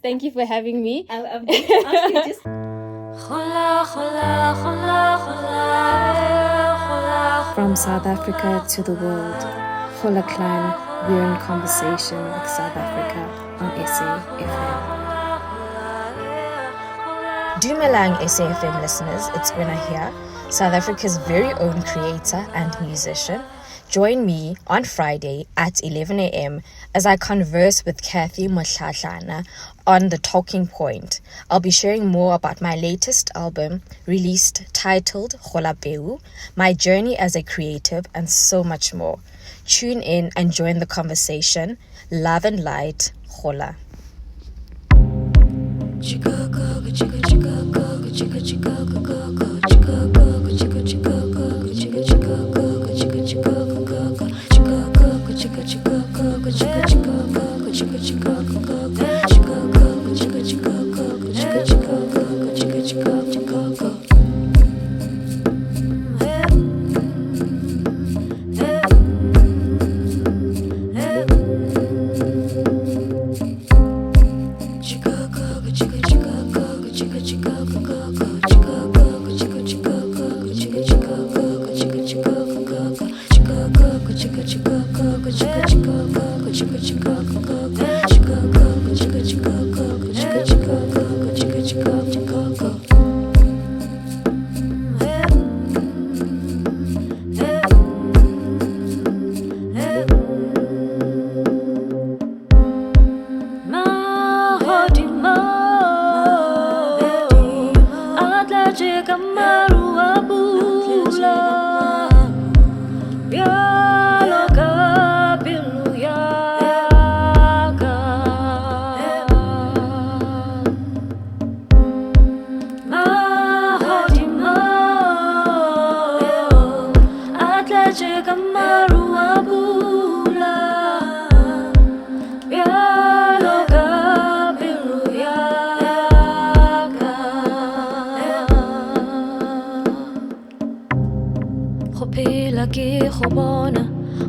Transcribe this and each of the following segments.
Thank you for having me. I'm going to ask you just... From South Africa to the world, Gola Clan, we're in conversation with South Africa on SAfm. Dumelang SAfm listeners, ItsKwena here, South Africa's very own creator and musician. Join me on Friday at 11 a.m. as I converse with Cathy Mohlahlana on The Talking Point. I'll be sharing more about my latest album, released titled Gola Peu, my journey as a creative, and so much more. Tune in and join the conversation. Love and light, Gola.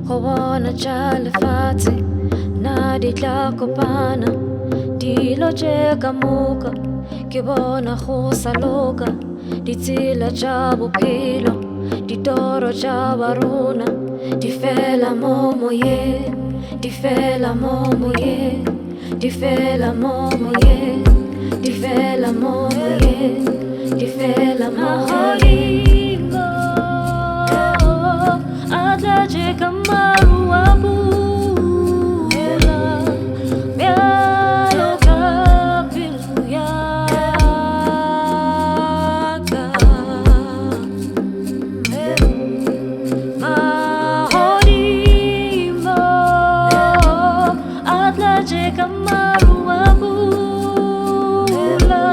Khobona jalefati na ditla kopana dilo je kamuka ke bona go saloka ditsela tša bophelo ditoro tša barona di fela mo moyeng di fela mo moyeng di fela mo moyeng di fela mo moyeng di fela mo moyeng Atlaje kamaru abula Mialo kapilu yaga Mahodimo Atlaje kamaru abula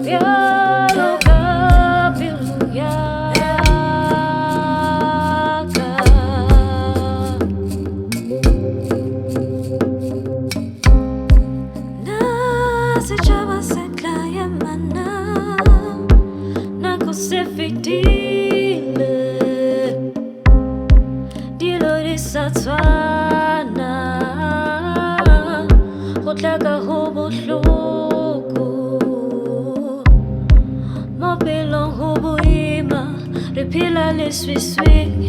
Mialo kapilu yaga Like hobo hloko Mobelo hobo ima Repila le swiswi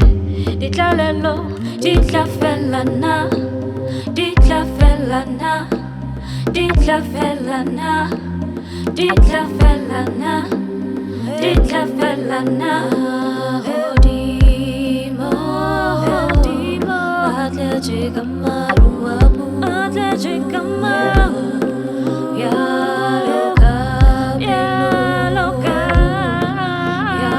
Ditla lelo Ditla felana Ditla felana Ditla felana Ditla felana Ditla felana Hodimo Hodimo Atlaje kamaru abu Atlaje kamaru Ya loka Ya loka Ya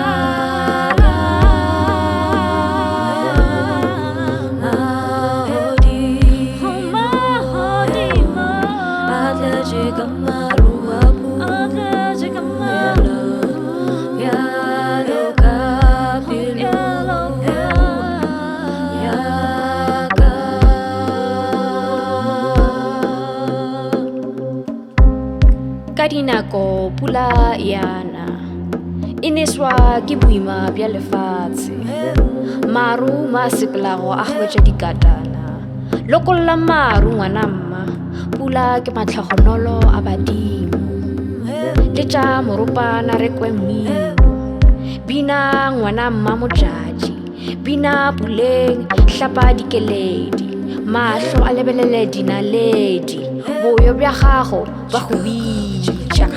Hodimo Atlaje kamaru abu Atlaje kamaru Ya loka Ya loka Ya Kadinako pula yana Ineswa ke boima bja lefatshe Maru masepelago a hwetša dikatana Lokolla maru ngwana mma pula ke matlhogonolo a badimo le tša moropana re kwe mmino bina ngwana mma mojaji bina puleng hlapa dikeledi mahlo a lebelele dinaledi boyo bja gago ba go bitša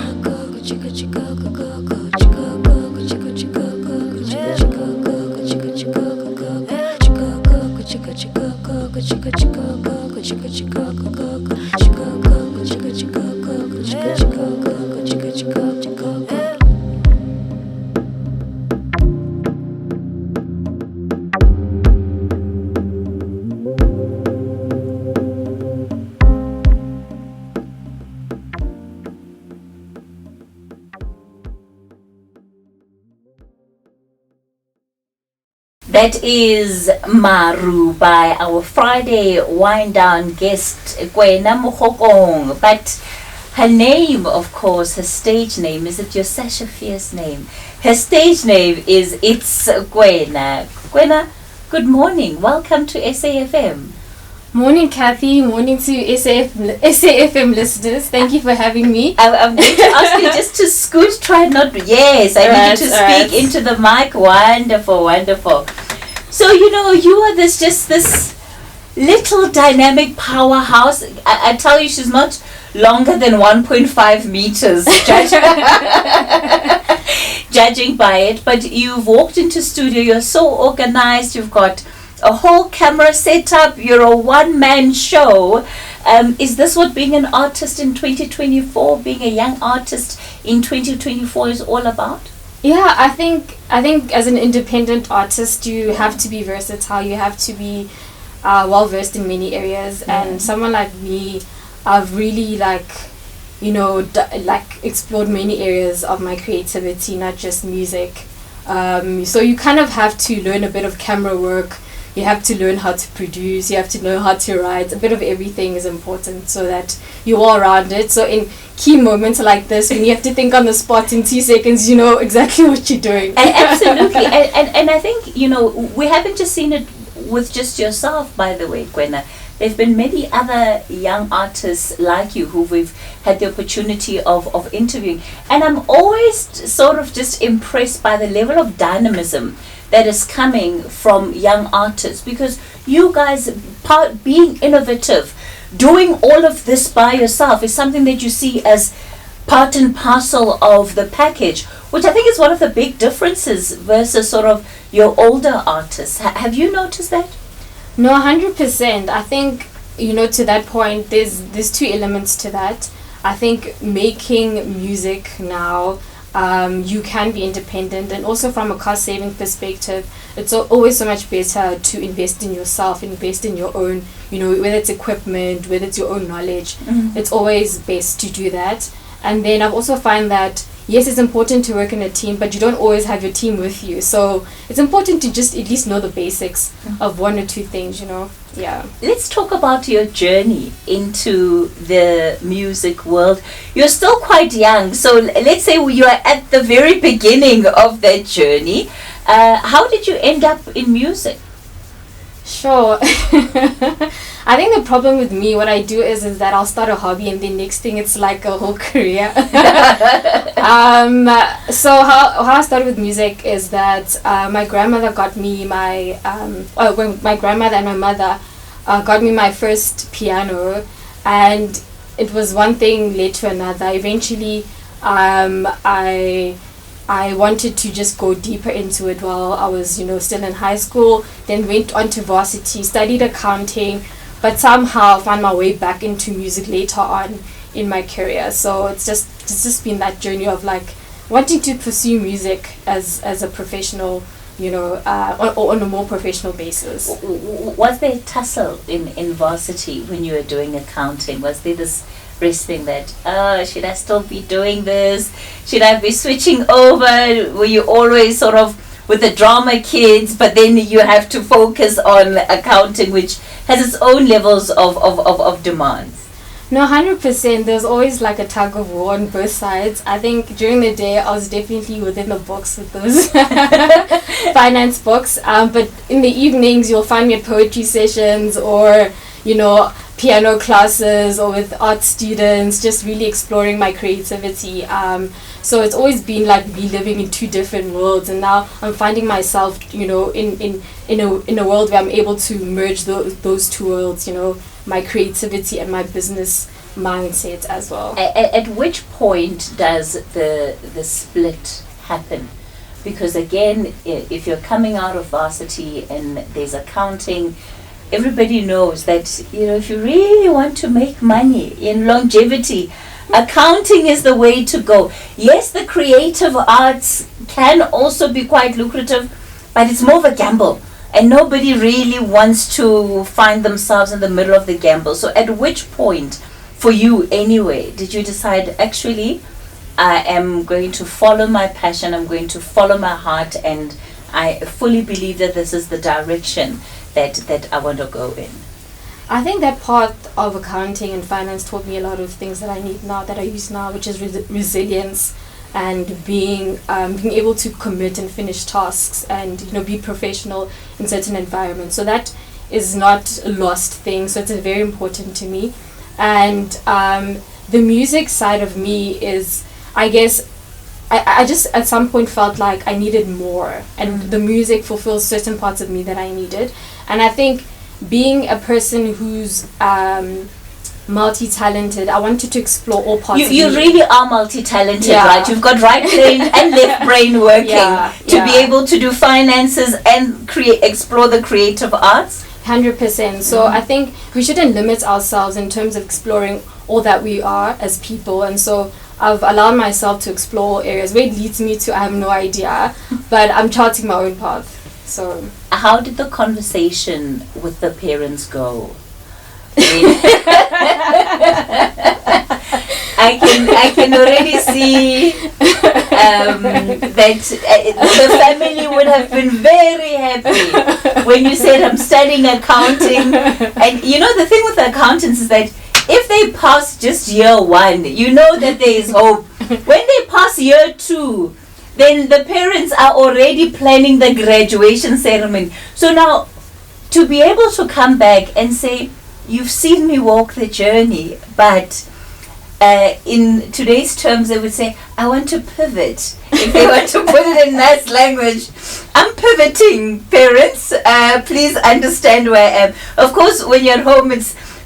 That is Maru by our Friday wind down guest Kwena Mokhokong. But her name, of course, her stage name, is it your Sasha Fierce name? Her stage name is ItsKwena. Kwena, good morning. Welcome to SAfm. Morning, Cathy. Morning to SAfm listeners. Thank you for having me. I'm going to ask you just to scoot, try not to. Yes, I need you to speak into the mic. Wonderful, wonderful. So, you know, you are this little dynamic powerhouse. I tell you, she's not longer than 1.5 meters, judging by it. But you've walked into studio, you're so organized, you've got a whole camera setup, you're a one-man show. Is this what being an artist in 2024, being a young artist in 2024 is all about? Yeah, I think as an independent artist, you have to be versatile. You have to be well versed in many areas. And someone like me, I've really explored many areas of my creativity, not just music. So you kind of have to learn a bit of camera work. You have to learn how to produce, you have to know how to write. A bit of everything is important so that you're all rounded. So in key moments like this, when you have to think on the spot in 2 seconds, you know exactly what you're doing. Absolutely. and I think, you know, we haven't just seen it with just yourself, by the way, Kwena. There have been many other young artists like you who we've had the opportunity of interviewing. And I'm always sort of just impressed by the level of dynamism that is coming from young artists, because you guys, being innovative, doing all of this by yourself is something that you see as part and parcel of the package, which I think is one of the big differences versus sort of your older artists. Have you noticed that? No, 100%. I think, you know, to that point, there's two elements to that. I think making music now, you can be independent, and also from a cost saving perspective, it's always so much better to invest in yourself, invest in your own, you know, whether it's equipment, whether it's your own knowledge. It's always best to do that. And then I've also find that yes, it's important to work in a team, but you don't always have your team with you, so it's important to just at least know the basics of one or two things, you know. Yeah. Let's talk about your journey into the music world. You're still quite young, so let's say you are at the very beginning of that journey. How did you end up in music? Sure. I think the problem with me, what I do is that I'll start a hobby and then next thing it's like a whole career. So how I started with music is that my grandmother got me when my grandmother and my mother got me my first piano, and it was one thing led to another. Eventually I wanted to just go deeper into it while I was, you know, still in high school, then went on to varsity, studied accounting, but somehow found my way back into music later on in my career. So it's just been that journey of like wanting to pursue music as a professional, you know, on a more professional basis. Was there a tussle in varsity when you were doing accounting? Was there this wrestling that, should I still be doing this? Should I be switching over? Were you always sort of with the drama kids, but then you have to focus on accounting, which has its own levels of demands? No, 100%. There's always like a tug of war on both sides. I think during the day I was definitely within the box with those finance books. But in the evenings you'll find me at poetry sessions or, you know, piano classes or with art students, just really exploring my creativity. So it's always been like me living in two different worlds, and now I'm finding myself, you know, in a world where I'm able to merge those two worlds, you know, my creativity and my business mindset as well. At which point does the split happen? Because again, if you're coming out of varsity and there's accounting, everybody knows that, you know, if you really want to make money in longevity, accounting is the way to go. Yes, the creative arts can also be quite lucrative, but it's more of a gamble. And nobody really wants to find themselves in the middle of the gamble. So at which point, for you anyway, did you decide, actually, I am going to follow my passion, I'm going to follow my heart, and I fully believe that this is the direction that I want to go in? I think that part of accounting and finance taught me a lot of things that I need now, that I use now, which is resilience and being able to commit and finish tasks and, you know, be professional in certain environments. So that is not a lost thing. So it's very important to me. And the music side of me is, I guess, I just at some point felt like I needed more, and the music fulfills certain parts of me that I needed. And I think being a person who's multi-talented, I wanted to explore all parts of me. You really are multi-talented, right? You've got right brain and left brain working to be able to do finances and explore the creative arts. 100%. So I think we shouldn't limit ourselves in terms of exploring all that we are as people. And so I've allowed myself to explore areas. Where it leads me to, I have no idea, but I'm charting my own path. So how did the conversation with the parents go? I can already see that the family would have been very happy when you said, I'm studying accounting. And you know, the thing with the accountants is that if they pass just year one, you know that there is hope. When they pass year two, then the parents are already planning the graduation ceremony. So now, to be able to come back and say, you've seen me walk the journey, but in today's terms, they would say, I want to pivot. If they want to put it in nice language, I'm pivoting, parents. Please understand where I am. Of course, when you're at home,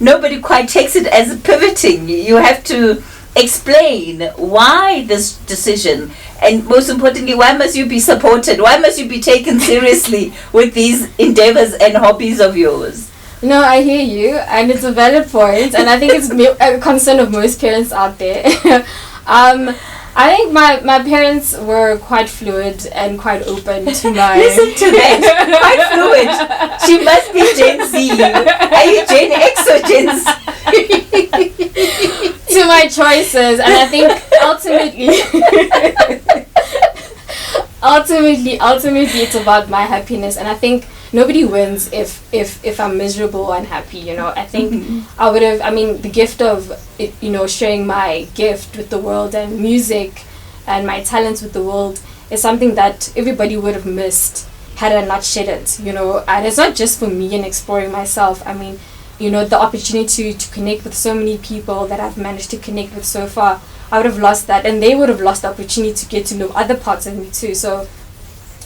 nobody quite takes it as pivoting. You have to explain why this decision, and most importantly, why must you be supported? Why must you be taken seriously with these endeavors and hobbies of yours? No, I hear you, and it's a valid point, and I think it's a concern of most parents out there. I think my parents were quite fluid and quite open to my... Listen to that, quite fluid. She must be Gen Z. Are you Gen X or Gen Z? To my choices, and I think ultimately it's about my happiness, and I think nobody wins if I'm miserable or unhappy, you know. I think I would have, the gift of, you know, sharing my gift with the world and music and my talents with the world is something that everybody would have missed had I not shared it, you know. And it's not just for me and exploring myself. You know, the opportunity to connect with so many people that I've managed to connect with so far, I would have lost that, and they would have lost the opportunity to get to know other parts of me too. So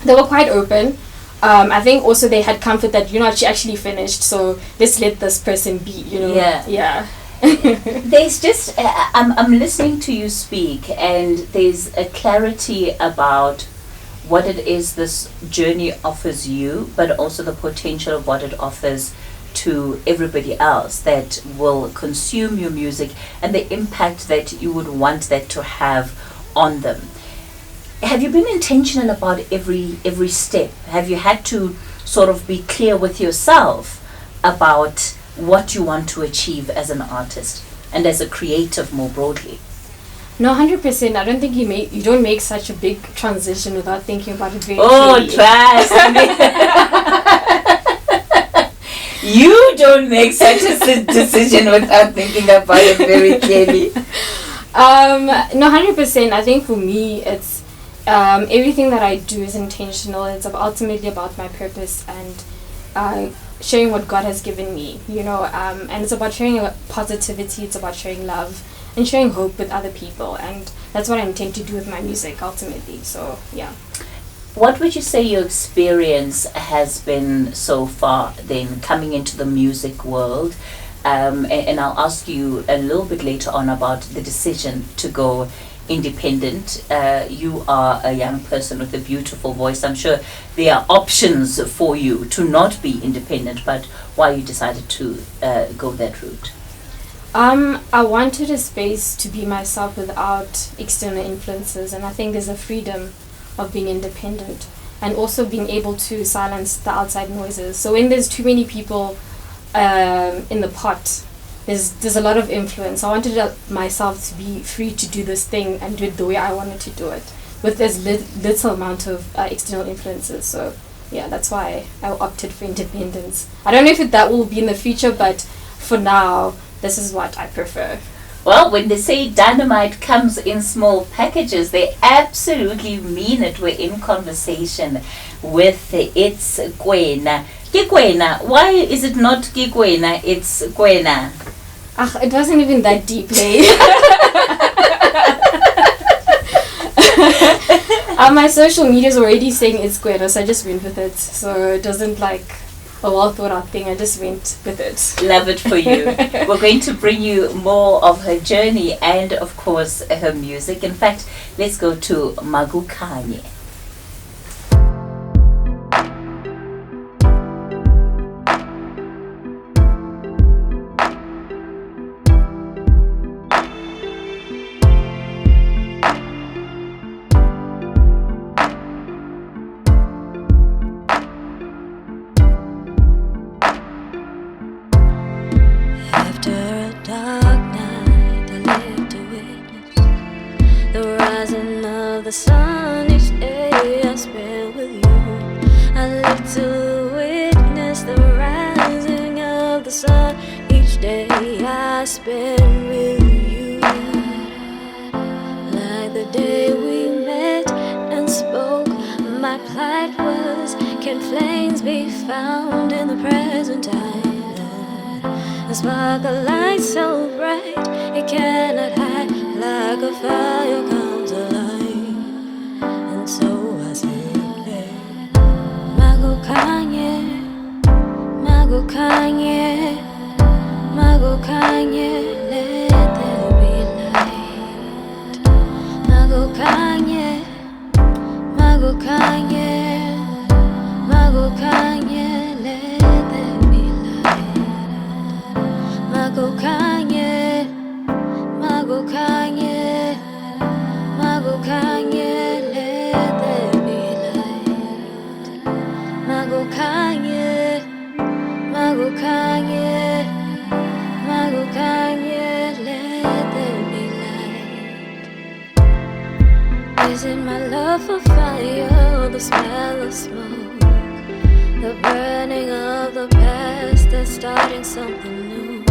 they were quite open. I think also they had comfort that, you know, she actually finished, so let's let this person be, you know. Yeah. There's just, I'm listening to you speak, and there's a clarity about what it is this journey offers you, but also the potential of what it offers to everybody else that will consume your music, and the impact that you would want that to have on them. Have you been intentional about every step? Have you had to sort of be clear with yourself about what you want to achieve as an artist and as a creative more broadly? No, 100%. I don't think you don't make such a big transition without thinking about it very clearly. Trust me. You don't make such a decision without thinking about it very clearly. No, 100%. I think for me, it's everything that I do is intentional. It's ultimately about my purpose and sharing what God has given me, you know, and it's about sharing positivity, it's about sharing love and sharing hope with other people, and that's what I intend to do with my music ultimately. So yeah. What would you say your experience has been so far then coming into the music world? And I'll ask you a little bit later on about the decision to go independent. You are a young person with a beautiful voice. I'm sure there are options for you to not be independent, but why you decided to go that route? I wanted a space to be myself without external influences, and I think there's a freedom of being independent and also being able to silence the outside noises. So when there's too many people in the pot, there's a lot of influence. I wanted myself to be free to do this thing and do it the way I wanted to do it, with as little amount of external influences. So yeah, that's why I opted for independence. I don't know if that will be in the future, but for now, this is what I prefer. Well, when they say dynamite comes in small packages, they absolutely mean it. We're in conversation with ItsKwena. cReator's, why is it not cReator's, it's SAfm? It wasn't even that deep, hey? My social media is already saying ItsKwena, so I just went with it. So it doesn't like a well thought out thing, I just went with it. Love it for you. We're going to bring you more of her journey and of course her music. In fact, let's go to Magukanye. After a dark night, I live to witness the rising of the sun. Each day I spend with you. I live to witness the rising of the sun. Each day I spend with you. Like the day we met and spoke, my plight was, can flames be found in the present time? A spark of light so bright it cannot hide, like a fire comes alive. And so I say, Magukanye, Magukanye, Magukanye, let there be light. Magukanye, Magukanye, Magukanye, let there be light. Magukanye, Magukanye, Magukanye, let there be light. Magukanye, Magukanye, Magukanye, let there be light. Is it my love for fire or the smell of smoke? The burning of the past that's starting something new,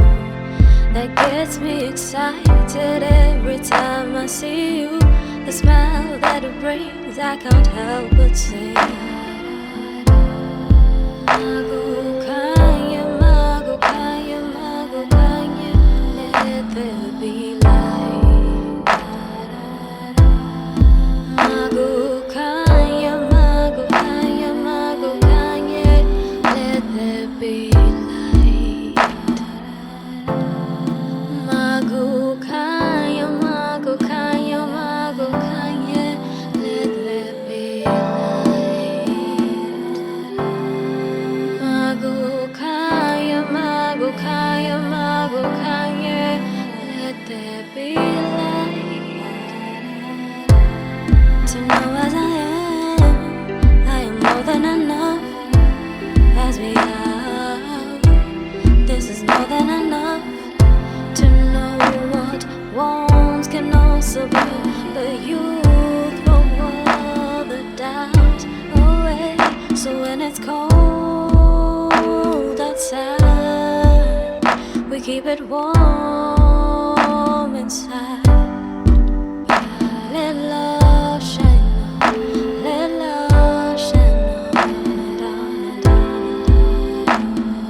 that gets me excited every time I see you. The smile that it brings, I can't help but sing. Magukanye, Magukanye, Magukanye, let there be light. Magukanye, Magukanye, Magukanye, let there be light. Magukanye, Magukanye, Magukanye, let there be light. Magukanye, Magukanye, Magukanye, let there be light. To know as I am more than enough as we are. This is more than enough to know what wounds can also be. The youth will all the doubt away. So when it's cold outside, we keep it warm inside. Let love shine on, let love shine on and on and on and on.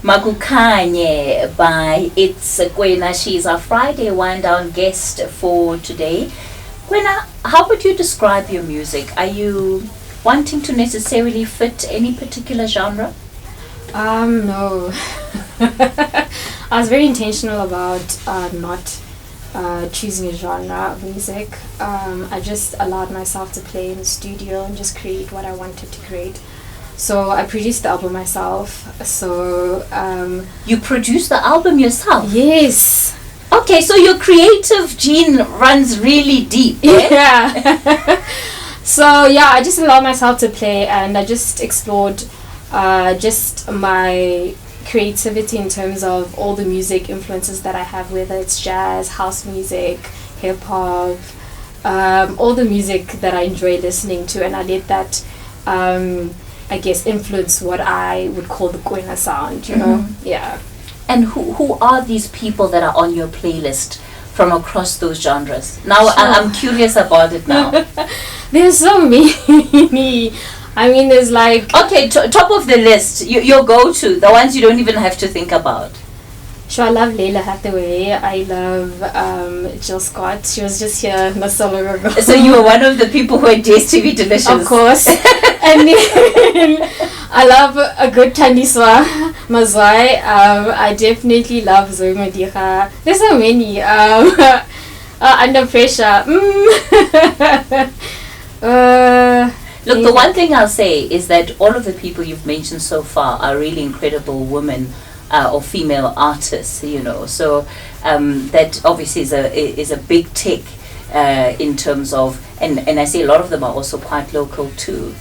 Makukanye by ItsKwena. She's our Friday wind down guest for today. Kwena, how would you describe your music? Are you wanting to necessarily fit any particular genre? No. I was very intentional about not choosing a genre of music. I just allowed myself to play in the studio and just create what I wanted to create. So I produced the album myself. So you produced the album yourself? Yes. Okay, so your creative gene runs really deep. Eh? Yeah. So yeah, I just allowed myself to play, and I just explored just my creativity in terms of all the music influences that I have, whether it's jazz, house music, hip hop, all the music that I enjoy listening to, and I let that I guess influence what I would call the Kwena sound, you know. Yeah. And who are these people that are on your playlist from across those genres? Now I'm curious about it now. There's so many. I mean, there's like... Okay, top of the list, your go-to, the ones you don't even have to think about. Sure, I love Layla Hathaway. I love Jill Scott. She was just here not so long ago. So you were one of the people who had DSTV Delicious. Of course. And then I love a good Taniswa Mazwai. I definitely love Zoe Madiha. There's so many. Under Pressure. Look, the one thing I'll say is that all of the people you've mentioned so far are really incredible women or female artists, you know. So that obviously is a big tick in terms of, and I say a lot of them are also quite local too.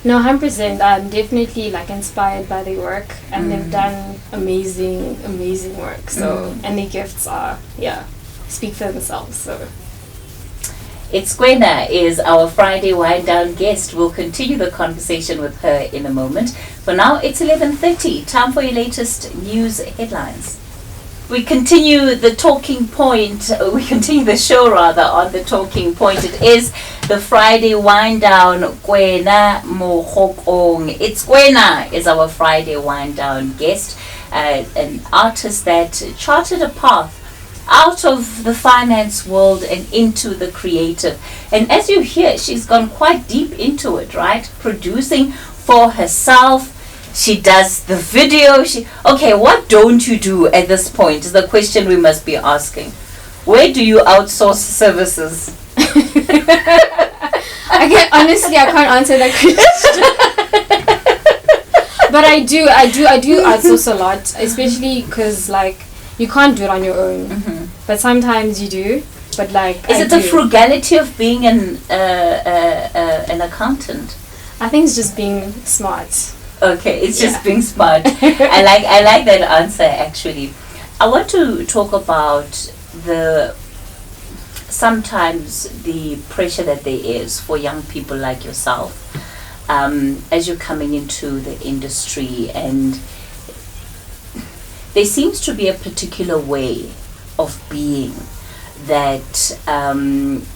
No, 100%. I'm definitely like inspired by their work, and they've done amazing work. So and their gifts are speak for themselves. So. ItsKwena is our Friday wind down guest. We'll continue the conversation with her in a moment. For now, it's 11:30. Time for your latest news headlines. We continue the talking point. We continue the show rather on the talking point. It is the Friday wind down. Kwena Mohokong. ItsKwena is our Friday wind down guest, an artist that charted a path out of the finance world and into the creative. And as you hear, she's gone quite deep into it, right? Producing for herself. She does the video. Okay, what don't you do at this point is the question we must be asking. Where do you outsource services? Honestly, I can't answer that question. But I do outsource a lot, especially because like you can't do it on your own. But sometimes you do. But like, is it the frugality of being an accountant? I think it's just being smart. Okay, it's just being smart. I like that answer actually. I want to talk about sometimes the pressure that there is for young people like yourself as you're coming into the industry, and there seems to be a particular way of being that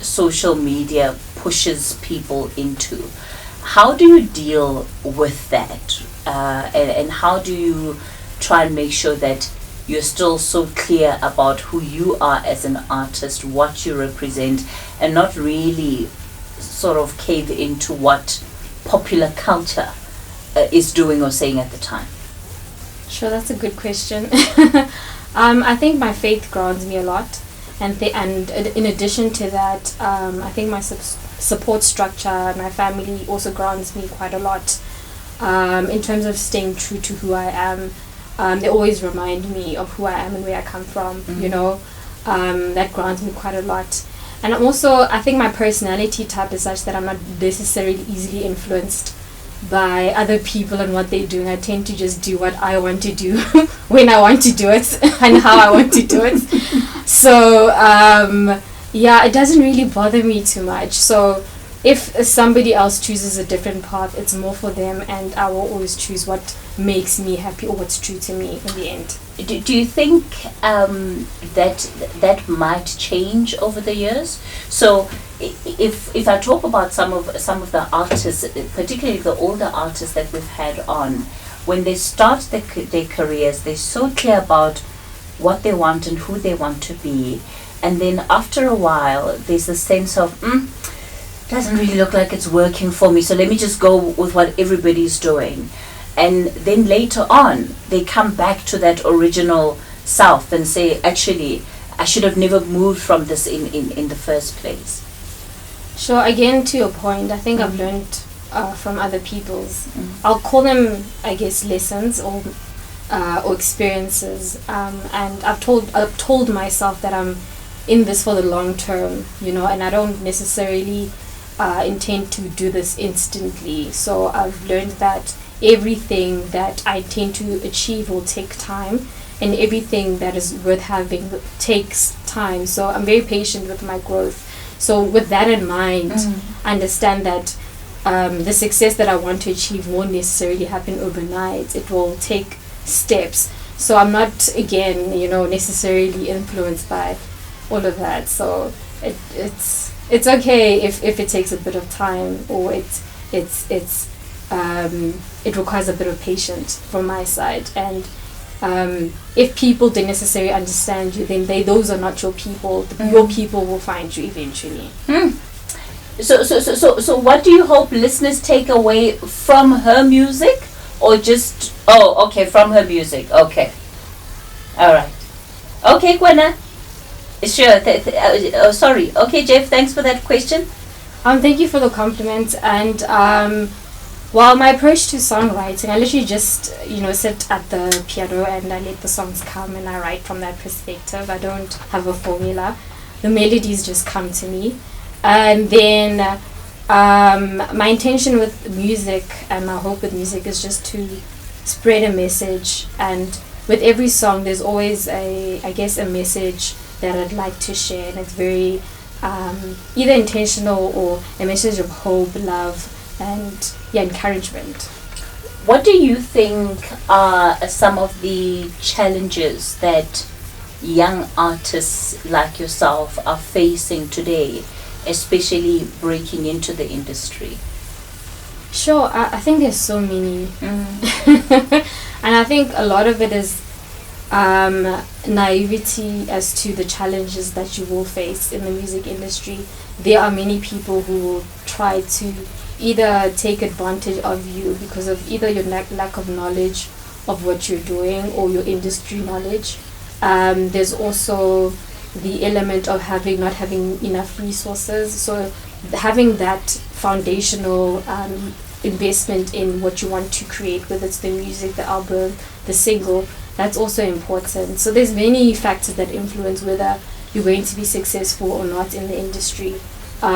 social media pushes people into. How do you deal with that? And how do you try and make sure that you're still so clear about who you are as an artist, what you represent, and not really sort of cave into what popular culture is doing or saying at the time? Sure, that's a good question. I think my faith grounds me a lot, and in addition to that, I think my support structure, my family also grounds me quite a lot. In terms of staying true to who I am, they always remind me of who I am and where I come from. You know, that grounds me quite a lot. And I think my personality type is such that I'm not necessarily easily influenced by other people and what they're doing. I tend to just do what I want to do when I want to do it and how I want to do it. So it doesn't really bother me too much. So if somebody else chooses a different path, it's more for them, and I will always choose what makes me happy or what's true to me in the end. Do you think that might change over the years? So if I talk about some of the artists, particularly the older artists that we've had on, when they start their careers, they're so clear about what they want and who they want to be. And then after a while, there's a sense of, doesn't really look like it's working for me, so let me just go with what everybody's doing. And then later on, they come back to that original self and say, actually, I should have never moved from this in the first place. Sure, again, to your point, I think I've learned from other people's, I'll call them, I guess, lessons or experiences. And I've told myself that I'm in this for the long term, and I don't necessarily intend to do this instantly. So I've learned that everything that I intend to achieve will take time, and everything that is worth having takes time. So I'm very patient with my growth. So with that in mind, I understand that the success that I want to achieve won't necessarily happen overnight. It will take steps. So I'm not, again, necessarily influenced by all of that. So it's okay if it takes a bit of time, or it requires a bit of patience from my side. And if people don't necessarily understand you, then those are not your people. Your people will find you eventually. So what do you hope listeners take away from her music, or just from her music? Okay, all right. Okay, Kwena. Sure. Sorry. Okay, Jeff. Thanks for that question. Thank you for the compliment. And well, my approach to songwriting, I literally just sit at the piano and I let the songs come and I write from that perspective. I don't have a formula. The melodies just come to me. And then my intention with music and my hope with music is just to spread a message. And with every song, there's always a message that I'd like to share. And it's very either intentional or a message of hope, love, and encouragement. What do you think are some of the challenges that young artists like yourself are facing today, especially breaking into the industry? Sure, I think there's so many. And I think a lot of it is naivety as to the challenges that you will face in the music industry. There are many people who will try to either take advantage of you because of either your lack of knowledge of what you're doing or your industry knowledge. There's also the element of not having enough resources. So having that foundational investment in what you want to create, whether it's the music, the album, the single, that's also important. So there's many factors that influence whether you're going to be successful or not in the industry. There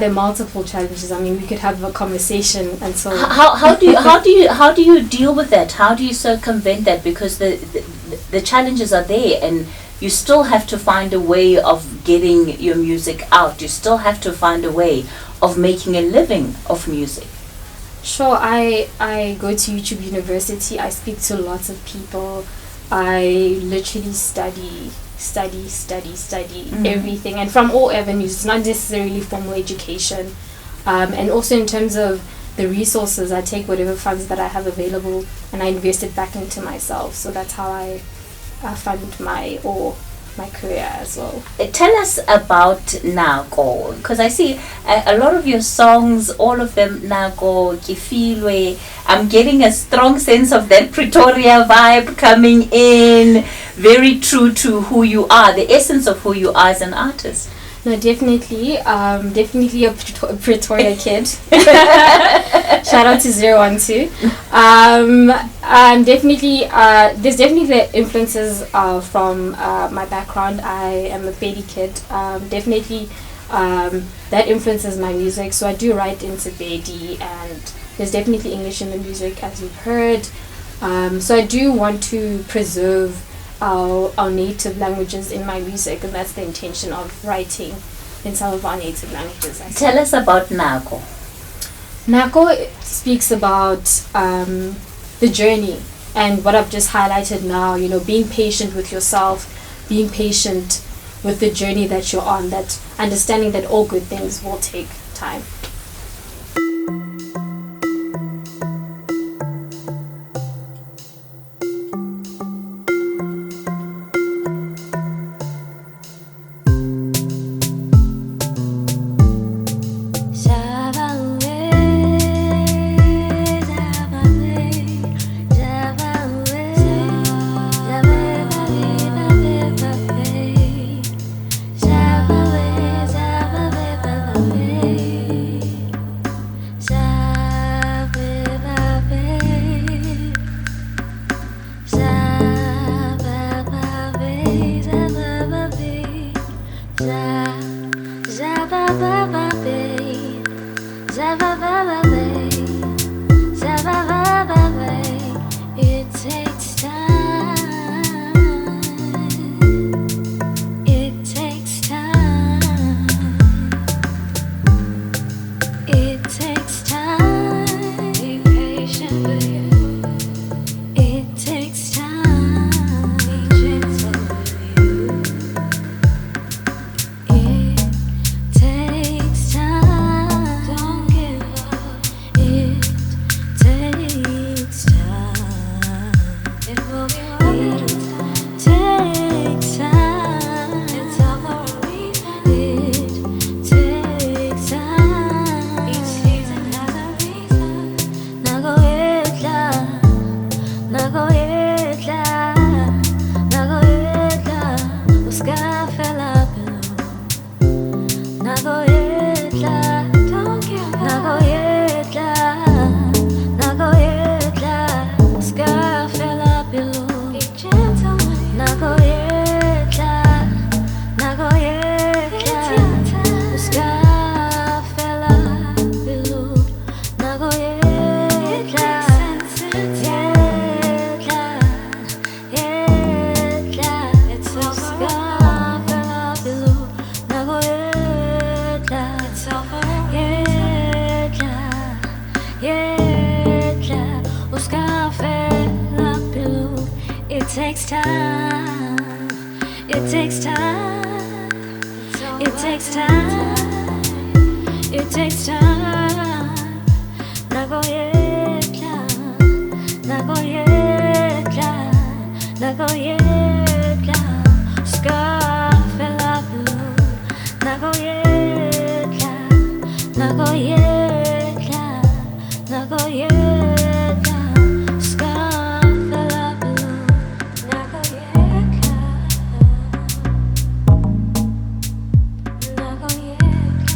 are multiple challenges. I mean, we could have a conversation until. How do you deal with that? How do you circumvent that? Because the challenges are there, and you still have to find a way of getting your music out. You still have to find a way of making a living of music. Sure, I go to YouTube University. I speak to lots of people. I literally study everything, and from all avenues. It's not necessarily formal education, and also in terms of the resources, I take whatever funds that I have available and I invest it back into myself. So that's how I fund my career as well. Tell us about Nako, because I see a lot of your songs, all of them, Nako, Kifilwe, I'm getting a strong sense of that Pretoria vibe coming in, very true to who you are, the essence of who you are as an artist. No, definitely a Pretoria kid. Shout out to 012. And definitely, there's definitely influences from my background. I am a Pedi kid. Definitely, that influences my music. So I do write in Pedi, and there's definitely English in the music, as you've heard. So I do want to preserve our native languages in my music, and that's the intention of writing in some of our native languages. Tell us about Nako. Nako speaks about the journey and what I've just highlighted now, being patient with yourself, being patient with the journey that you're on, that understanding that all good things will take time. It takes time. It takes time. It takes time. Be patient with you. It takes time. Be gentle with you. It takes time. Don't give up. It takes time. It will be worth it. Takes time. It's all for a reason. It takes time. Each season has a reason. Nago etla, nago etla, nago etla. Uska fella below. Nago etla, don't give up. Nago etla, nago etla. Uska fella below. Be gentle with you. Nago etla, nago etla. Uska fella below. Nago etla, etla, etla. It's all for fella below. Nago etla, it's all for etla, etla. Uska fella below. It takes time. It takes time. It takes time. It takes time. Nago etla, nago etla, nago etla. Uska fella below. Nago etla, nago etla, nago etla. Uska fella below. Nago etla, nago etla.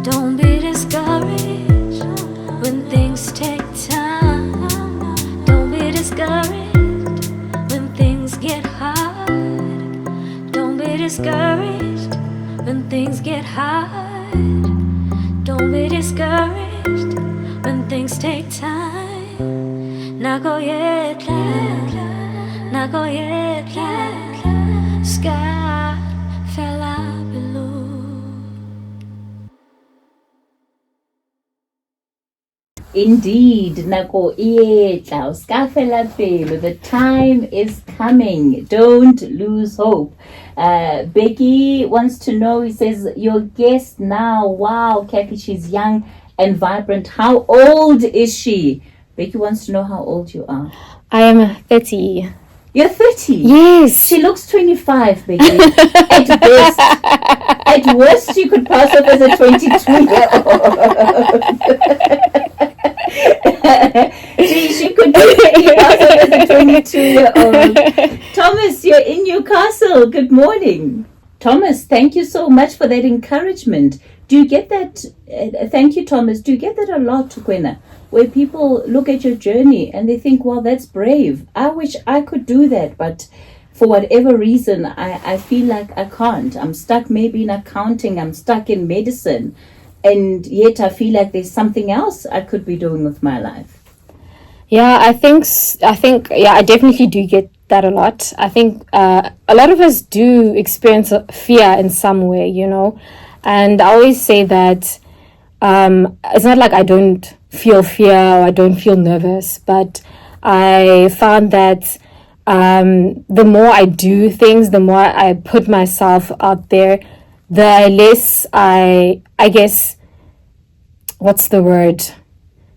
Don't be discouraged when things take time. Don't be discouraged when things get hard. Don't be discouraged when things get hard. Don't be discouraged when things take time. Nago etla, nago etla. Sky fella below. Indeed, nako ietla, uskafela pelo. The time is coming. Don't lose hope. Becky wants to know, he says, your guest now, wow, Cathy, she's young and vibrant. How old is she? Becky wants to know how old you are. I am 30. You're 30? Yes. She looks 25, Becky. At best. At worst, you could pass off as a 22-year-old. she could pass off as a 22-year-old. Thomas, you're in Newcastle. Good morning. Thomas, thank you so much for that encouragement. Do you get that? Thank you, Thomas. Do you get that a lot, Kwena? Where people look at your journey and they think, well, that's brave. I wish I could do that, but for whatever reason, I feel like I can't. I'm stuck maybe in accounting, I'm stuck in medicine, and yet I feel like there's something else I could be doing with my life. Yeah, I think, I definitely do get that a lot. I think a lot of us do experience fear in some way, you know, and I always say that it's not like I don't feel fear or I don't feel nervous, but I found that the more I do things, the more I put myself out there, the less I guess, what's the word?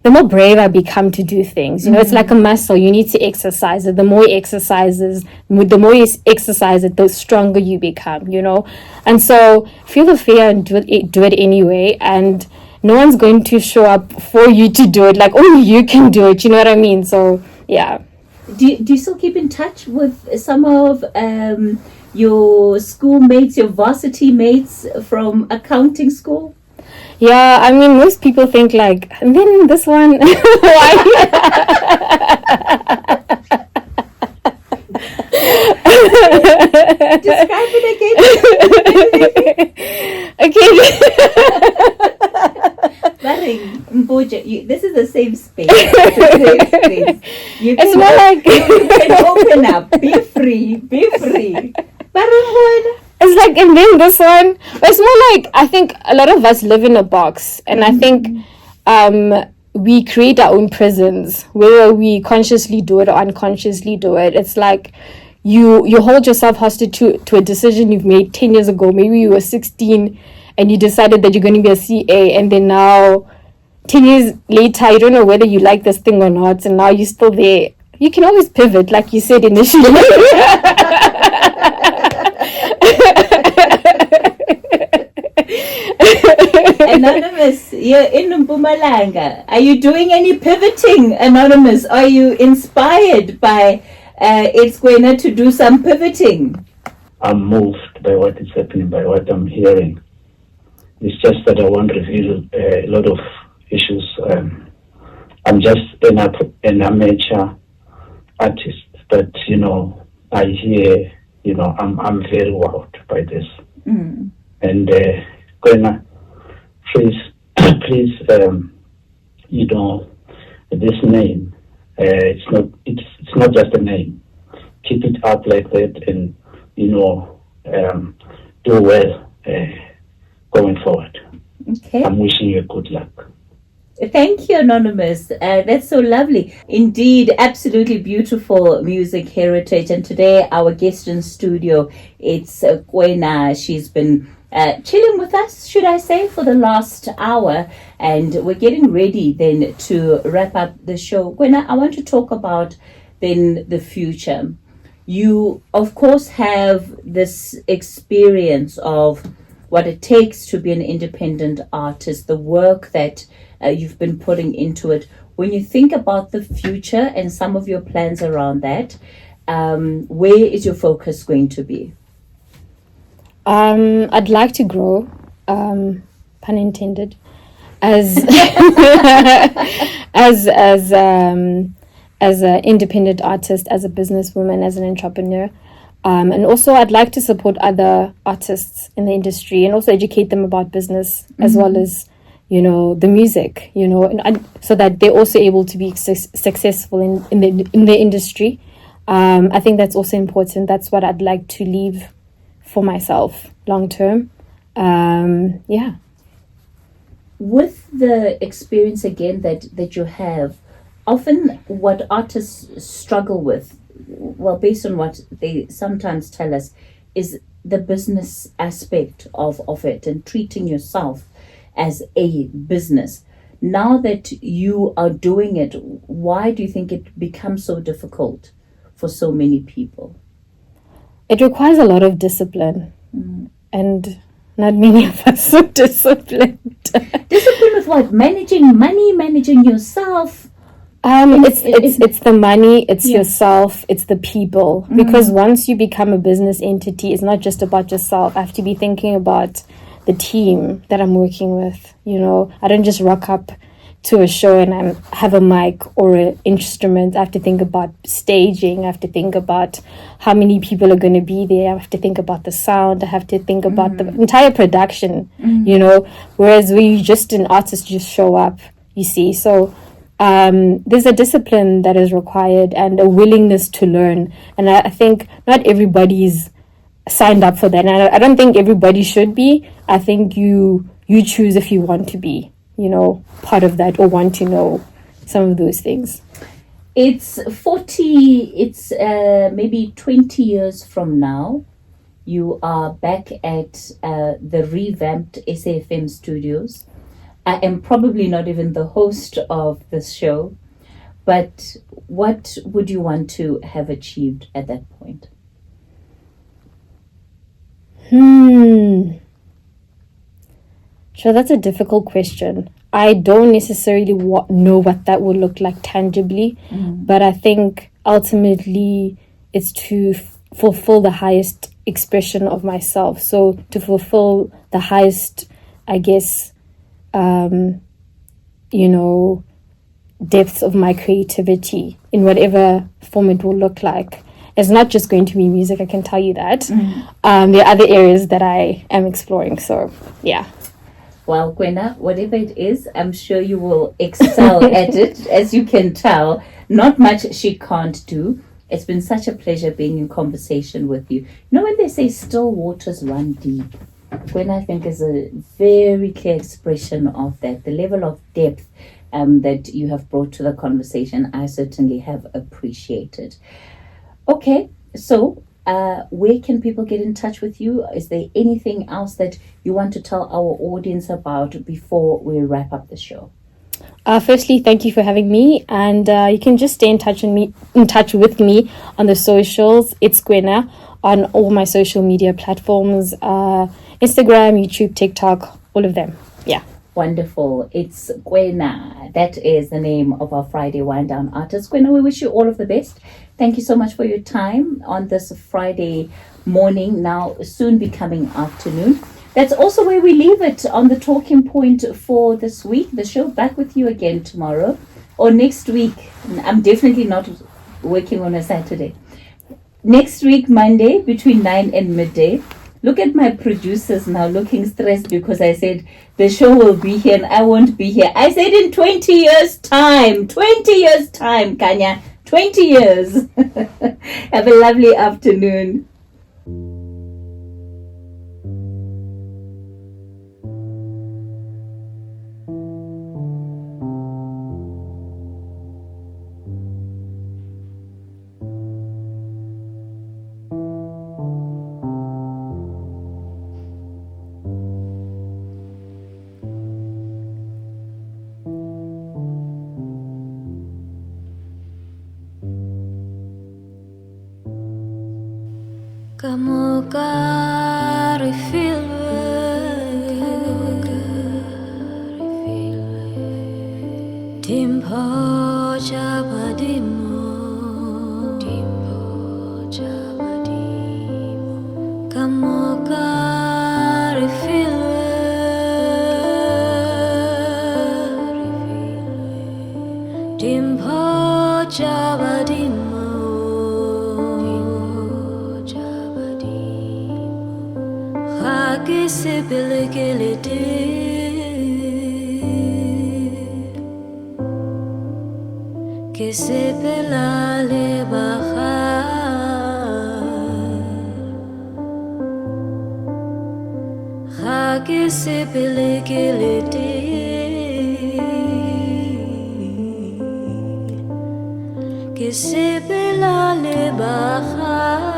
The more brave I become to do things. You know, it's like a muscle. You need to exercise it. The more you exercise it, the stronger you become, you know. And so feel the fear and do it anyway. And no one's going to show up for you to do it. Like, only you can do it. You know what I mean? So, yeah. Do you still keep in touch with some of your schoolmates, your varsity mates from accounting school? Yeah, I mean, most people think like, and then this one, why? Describe it again. Okay. Barring, Mboja, this is a safe space. It's a safe space. It's more like you can open up. Be free. Barring, it's like, and then this one, it's more like, I think a lot of us live in a box, and I think we create our own prisons, whether we consciously do it or unconsciously do it. It's like you hold yourself hostage to a decision you've made 10 years ago. Maybe you were 16 and you decided that you're going to be a CA, and then now 10 years later you don't know whether you like this thing or not, and now you're still there. You can always pivot, like you said initially. Anonymous, you're in Mpumalanga. Are you doing any pivoting, Anonymous? Are you inspired by ItsKwena to do some pivoting? I'm moved by what is happening, by what I'm hearing. It's just that I won't reveal a lot of issues. I'm just an amateur artist, but I hear, I'm very wowed by this. Mm. And Kwena, please, this name, it's not just a name. Keep it up like that, and do well going forward. Okay. I'm wishing you good luck. Thank you, Anonymous. That's so lovely. Indeed, absolutely beautiful music heritage. And today, our guest in studio, it's ItsKwena. She's been chilling with us, should I say, for the last hour. And we're getting ready then to wrap up the show. ItsKwena, I want to talk about then the future. You, of course, have this experience of what it takes to be an independent artist, the work that you've been putting into it. When you think about the future and some of your plans around that, where is your focus going to be? I'd like to grow, pun intended, as as an independent artist, as a businesswoman, as an entrepreneur. And also I'd like to support other artists in the industry and also educate them about business as well as, the music, and so that they're also able to be successful in the industry. I think that's also important. That's what I'd like to leave for myself long term. Yeah. With the experience again that you have, often what artists struggle with, well, based on what they sometimes tell us, is the business aspect of it and treating yourself as a business. Now that you are doing it, why do you think it becomes so difficult for so many people? It requires a lot of discipline, and not many of us are disciplined. Discipline with what? Managing money, managing yourself. It's the money, it's yourself, it's the people. Because once you become a business entity, it's not just about yourself. I have to be thinking about the team that I'm working with. I don't just rock up to a show and I have a mic or an instrument. I have to think about staging. I have to think about how many people are going to be there. I have to think about the sound. I have to think about the entire production, whereas when you're just an artist, you just show up, you see. So there's a discipline that is required and a willingness to learn. And I think not everybody's signed up for that. And I don't think everybody should be. I think you choose if you want to be, part of that or want to know some of those things. It's maybe 20 years from now, you are back at the revamped SAfm studios. I am probably not even the host of this show, but what would you want to have achieved at that point? Sure, that's a difficult question. I don't necessarily know what that would look like tangibly, but I think ultimately it's to fulfill the highest expression of myself. So to fulfill the highest, I guess, depths of my creativity in whatever form it will look like. It's not just going to be music, I can tell you that. There are other areas that I am exploring. So, yeah. Well, Kwena, whatever it is, I'm sure you will excel at it. As you can tell, not much she can't do. It's been such a pleasure being in conversation with you. You know when they say still waters run deep? Kwena, I think, is a very clear expression of that. The level of depth that you have brought to the conversation, I certainly have appreciated. Okay, so where can people get in touch with you? Is there anything else that you want to tell our audience about before we wrap up the show? Firstly, thank you for having me, and you can just stay in touch with me on the socials. ItsKwena on all my social media platforms, Instagram, YouTube, TikTok, all of them. Yeah. Wonderful. ItsKwena. That is the name of our Friday Wind Down artist. Kwena, we wish you all of the best. Thank you so much for your time on this Friday morning, now soon becoming afternoon. That's also where we leave it on the talking point for this week. The show back with you again tomorrow or next week. I'm definitely not working on a Saturday. Next week, Monday, between 9 and midday. Look at my producers now looking stressed because I said the show will be here and I won't be here. I said in 20 years' time. 20 years' time, Kanya. 20 years. Have a lovely afternoon. Kamu ka refill Timpo chabadimo Kamu ka refill Timpo chabadimo Kisi bilikiliti Kisi bilale bahar Kisi bilikiliti Kisi bilale bahar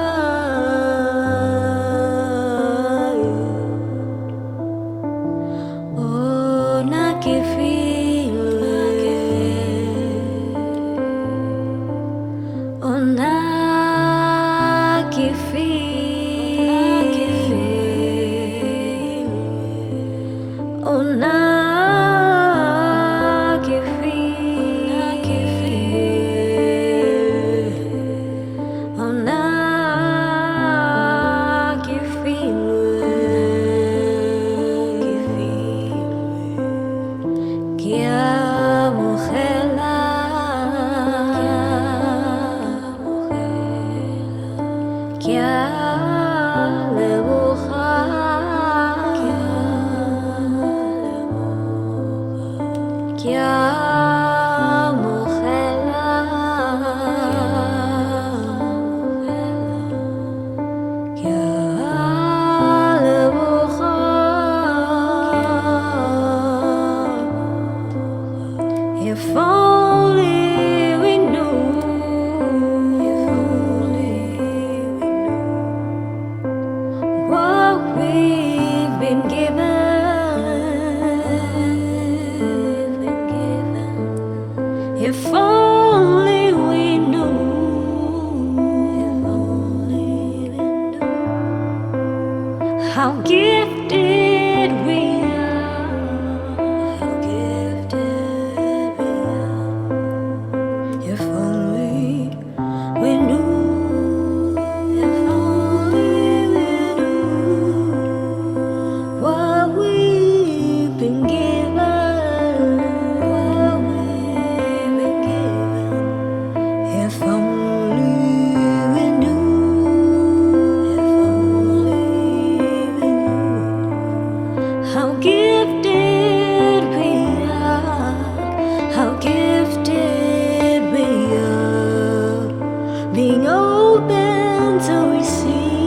If only we knew see.